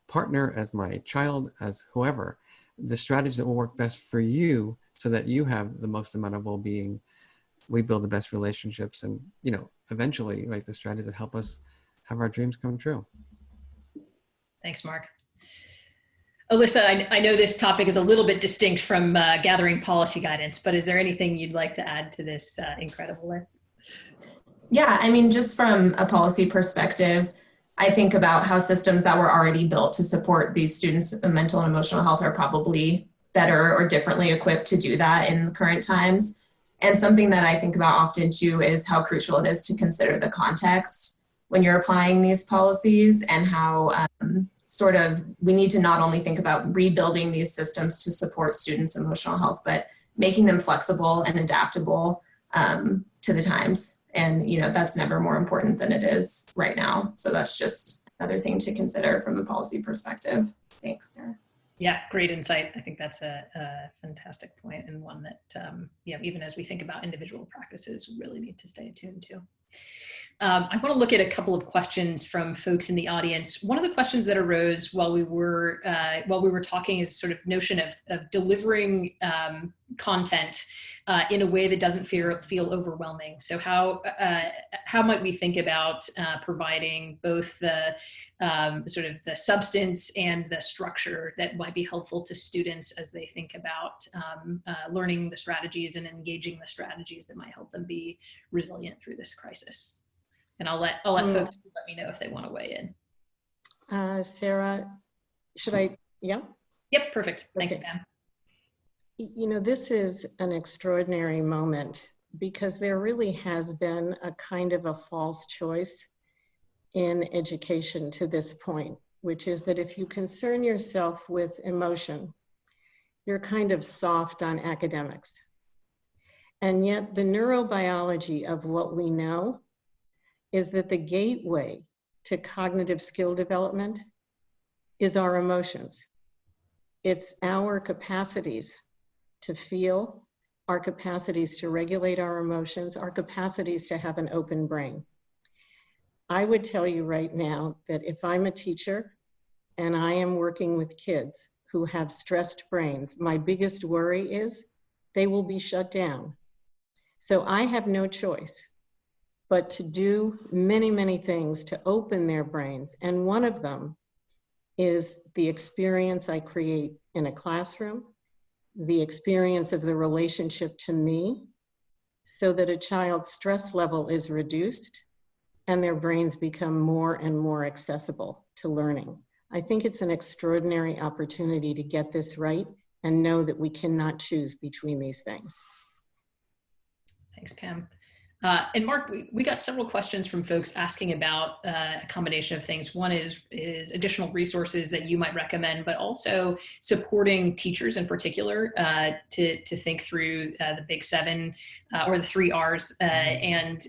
Speaker 3: partner, as my child, as whoever, the strategies that will work best for you so that you have the most amount of well-being. We build the best relationships and, eventually like the strategies that help us have our dreams come true.
Speaker 1: Thanks, Mark. Alyssa, I know this topic is a little bit distinct from gathering policy guidance, but is there anything you'd like to add to this incredible list?
Speaker 5: Yeah, I mean, just from a policy perspective, I think about how systems that were already built to support these students' mental and emotional health are probably better or differently equipped to do that in the current times. And something that I think about often too is how crucial it is to consider the context when you're applying these policies, and how we need to not only think about rebuilding these systems to support students' emotional health, but making them flexible and adaptable to the times. And, that's never more important than it is right now. So that's just another thing to consider from a policy perspective. Thanks, Sarah.
Speaker 1: Yeah, great insight. I think that's a fantastic point, and one that, even as we think about individual practices, we really need to stay attuned to. I want to look at a couple of questions from folks in the audience. One of the questions that arose while we were talking is sort of notion of delivering content in a way that doesn't feel overwhelming. So how might we think about providing both the sort of the substance and the structure that might be helpful to students as they think about learning the strategies and engaging the strategies that might help them be resilient through this crisis? And I'll let folks let me know if they want to weigh in.
Speaker 2: Sarah, should I? Yeah.
Speaker 1: Yep. Perfect. Thanks,
Speaker 2: Okay.
Speaker 1: Pam.
Speaker 2: This is an extraordinary moment because there really has been a kind of a false choice in education to this point, which is that if you concern yourself with emotion, you're kind of soft on academics. And yet the neurobiology of what we know is that the gateway to cognitive skill development is our emotions. It's our capacities to feel, our capacities to regulate our emotions, our capacities to have an open brain. I would tell you right now that if I'm a teacher and I am working with kids who have stressed brains, my biggest worry is they will be shut down. So I have no choice but to do many, many things to open their brains. And one of them is the experience I create in a classroom, the experience of the relationship to me, so that a child's stress level is reduced and their brains become more and more accessible to learning. I think it's an extraordinary opportunity to get this right and know that we cannot choose between these things.
Speaker 1: Thanks, Pam. And Mark, we got several questions from folks asking about a combination of things. One is additional resources that you might recommend, but also supporting teachers in particular to think through the big seven or the 3 R's and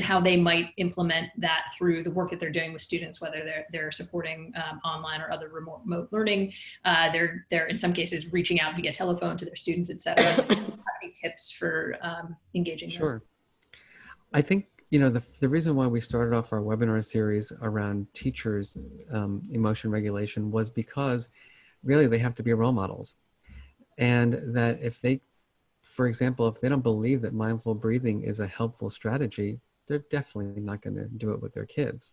Speaker 1: how they might implement that through the work that they're doing with students, whether they're supporting online or other remote learning. They're in some cases reaching out via telephone to their students, et cetera. Any tips for engaging them?
Speaker 3: Sure. I think, the reason why we started off our webinar series around teachers' emotion regulation was because really they have to be role models. And that if they, for example, if they don't believe that mindful breathing is a helpful strategy, they're definitely not going to do it with their kids.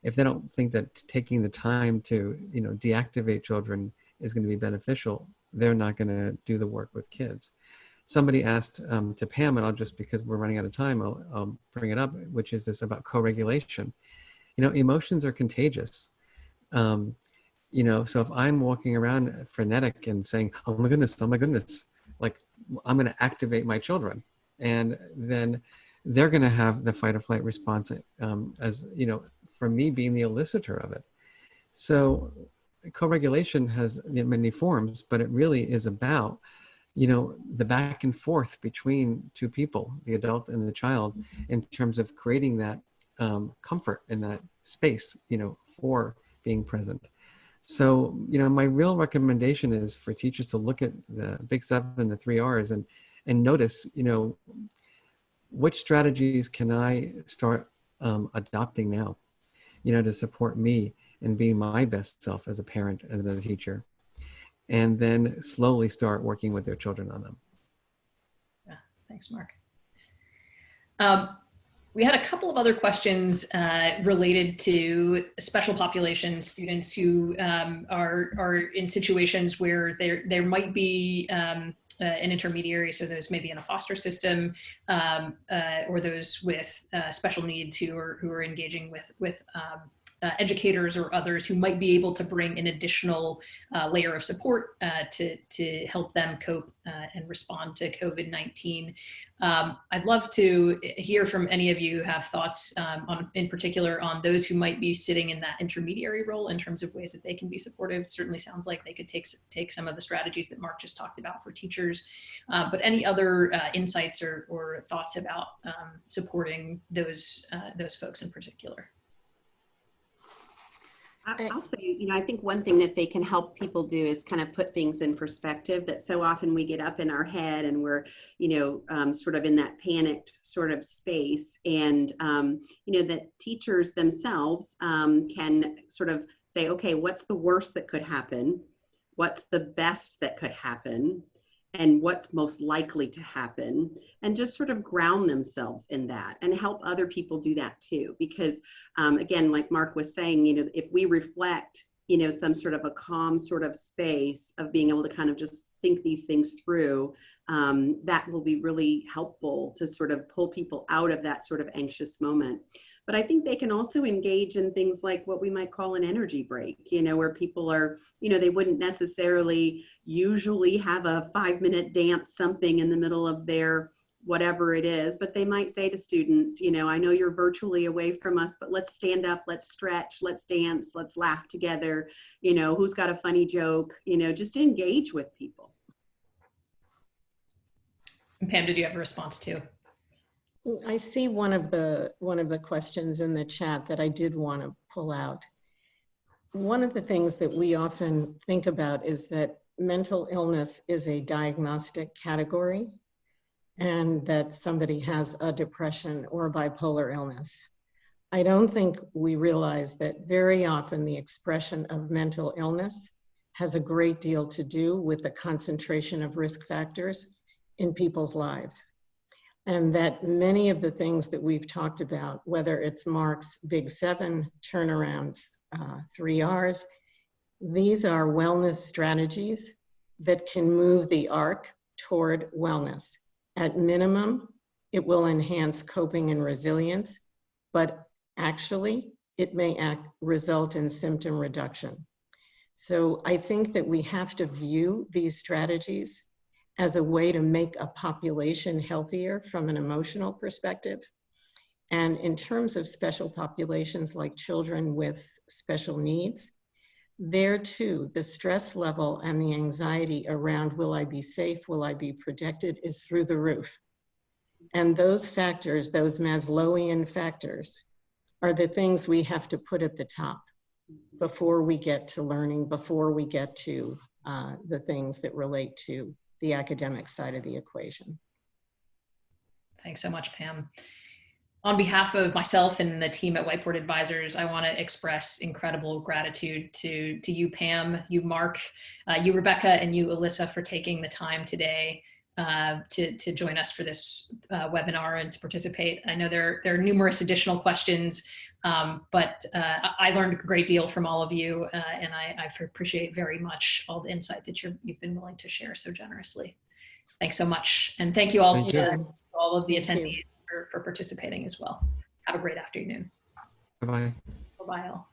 Speaker 3: if they don't think that taking the time to, deactivate children is going to be beneficial, they're not going to do the work with kids. Somebody asked to Pam, and I'll just, because we're running out of time, I'll bring it up, which is this about co-regulation. Emotions are contagious. So if I'm walking around frenetic and saying, oh my goodness, like I'm going to activate my children, and then they're going to have the fight or flight response, as for me being the elicitor of it. So co-regulation has many forms, but it really is about the back and forth between two people, the adult and the child, in terms of creating that comfort in that space, for being present. So, my real recommendation is for teachers to look at the Big Seven, the 3 R's, and notice, which strategies can I start adopting now, to support me and being my best self as a parent and as a teacher, and then slowly start working with their children on them.
Speaker 1: Yeah, thanks, Mark. We had a couple of other questions related to special population students who are in situations where there might be an intermediary, so those maybe in a foster system, or those with special needs who are engaging with educators or others who might be able to bring an additional layer of support to help them cope and respond to COVID-19. I'd love to hear from any of you who have thoughts in particular on those who might be sitting in that intermediary role in terms of ways that they can be supportive. Certainly sounds like they could take some of the strategies that Mark just talked about for teachers, but any other insights or thoughts about supporting those folks in particular?
Speaker 4: I'll say, I think one thing that they can help people do is kind of put things in perspective, that so often we get up in our head and we're, sort of in that panicked sort of space. And, that teachers themselves can sort of say, okay, what's the worst that could happen? What's the best that could happen? And what's most likely to happen, and just sort of ground themselves in that and help other people do that too. Because again, like Mark was saying, if we reflect, some sort of a calm sort of space of being able to kind of just think these things through, that will be really helpful to sort of pull people out of that sort of anxious moment. But I think they can also engage in things like what we might call an energy break, where people are, they wouldn't necessarily usually have a 5-minute dance something in the middle of their whatever it is, but they might say to students, I know you're virtually away from us, but let's stand up, let's stretch, let's dance, let's laugh together, who's got a funny joke, just engage with people.
Speaker 1: And Pam, did you have a response too?
Speaker 2: I see one of the questions in the chat that I did want to pull out. One of the things that we often think about is that mental illness is a diagnostic category, and that somebody has a depression or bipolar illness. I don't think we realize that very often the expression of mental illness has a great deal to do with the concentration of risk factors in people's lives. And that many of the things that we've talked about, whether it's Mark's Big Seven turnarounds, 3 R's, these are wellness strategies that can move the arc toward wellness. At minimum, it will enhance coping and resilience, but actually it may result in symptom reduction. So I think that we have to view these strategies as a way to make a population healthier from an emotional perspective. And in terms of special populations like children with special needs, there too, the stress level and the anxiety around will I be safe, will I be protected, is through the roof. And those factors, those Maslowian factors, are the things we have to put at the top before we get to learning, before we get to the things that relate to the academic side of the equation.
Speaker 1: Thanks so much, Pam. On behalf of myself and the team at Whiteboard Advisors, I want to express incredible gratitude to you, Pam, you, Mark, you, Rebecca, and you, Alyssa, for taking the time today to join us for this webinar and to participate. I know there are numerous additional questions, but I learned a great deal from all of you, and I appreciate very much all the insight that you've been willing to share so generously. Thanks so much. And thank you all,
Speaker 3: Thank you.
Speaker 1: all of the
Speaker 2: Thank you.
Speaker 1: attendees for participating as well. Have a great afternoon.
Speaker 3: Bye-bye.
Speaker 1: Bye-bye all.